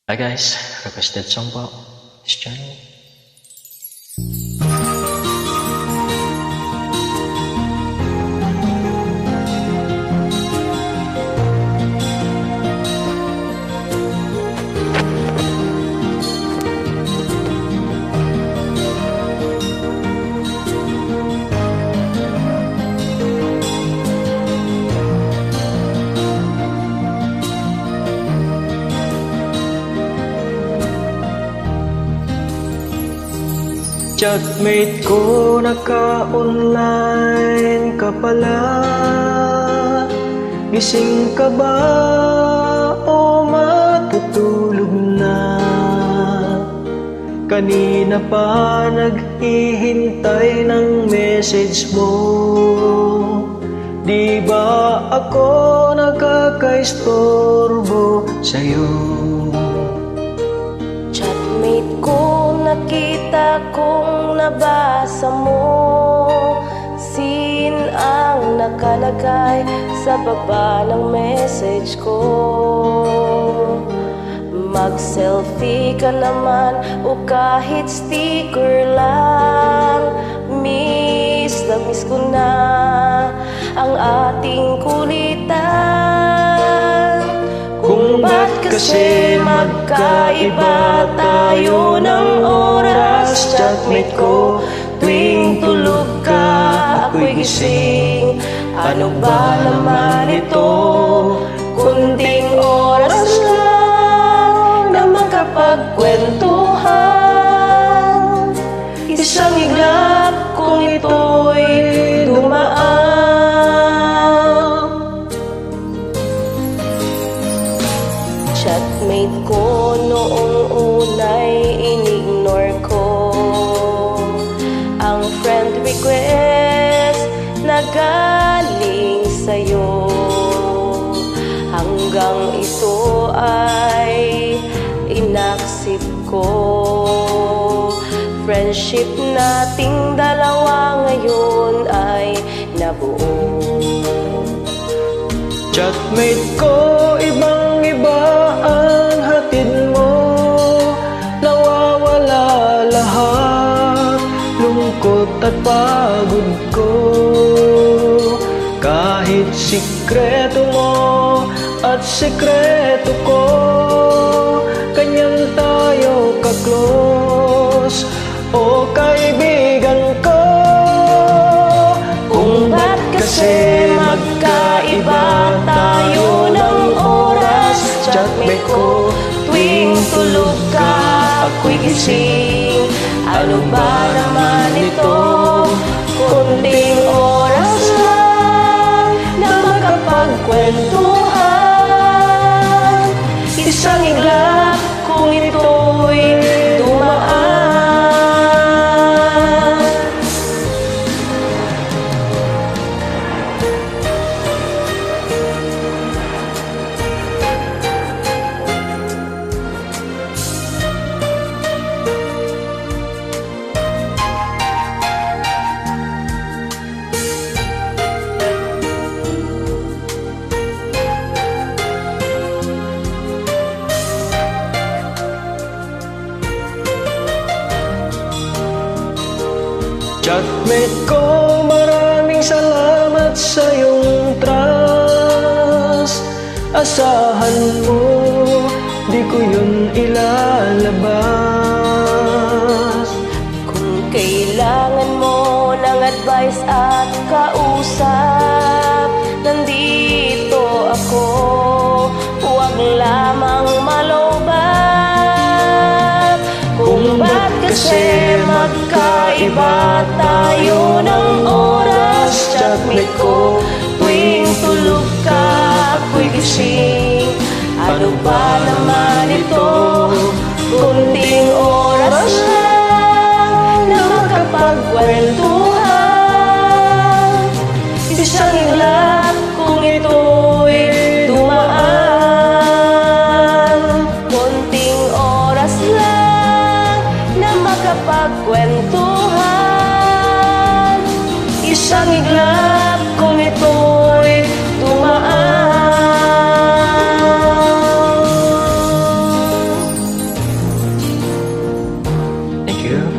Hi guys, requested song po this channel. Chatmate ko, naka-online ka pala. Gising ka ba o matutulog na? Kanina pa naghihintay ng message mo. Di ba ako nakakaistorbo sa'yo? Chatmate ko, nakita kong nabasa mo. Sin ang nakalagay sa baba ng message ko. Mag-selfie ka naman o kahit sticker lang. Miss na miss ko na ang ating kulitan. Kung ba't kasi magkaiba tayo ng oras, chatmate ko. Tuwing tulog ka, ako'y gising. Ano ba naman ito? Kunting oras lang na makapagkwentuhan. Isang iglap kung ito'y dumaan. Chatmate ko, noong una'y in-ignore ko ang friend request na galing sa'yo. Hanggang ito ay inaksip ko. Friendship nating dalawa ngayon ay nabuo. Chatmate ko, ibang-iba ang hatid mo. Nawawala lahat, lungkot at pagod ko. Kahit sikreto mo at sikreto ko, kanyan tayo ka-close, o kaibigan ko. Kung ba't kasi magkaiba tayo ng oras, chatmate ko. Tuwing tulog ka, ako'y gising. Ano ba naman ito? Kunting oras lang na makapagkwentuhan. Isang iglap kung ito'y dumaan. Chatmate ko, maraming salamat sa iyong trust. Asahan mo, di ko yun ilalabas. Kung kailangan mo ng advice at kausap, nandito ako. Huwag lamang malobat. Kung ba't kasi magkaiba tayo ng oras, chatmate ko. Tuwing tulog ka, ako'y gising. Ano ba naman ito? Kunting oras lang na makapagkwentuhan. Isang iglap kung ito'y dumaan. Kunting oras lang na makapagkwentuhan. Isang iglap kung ito'y dumaan. you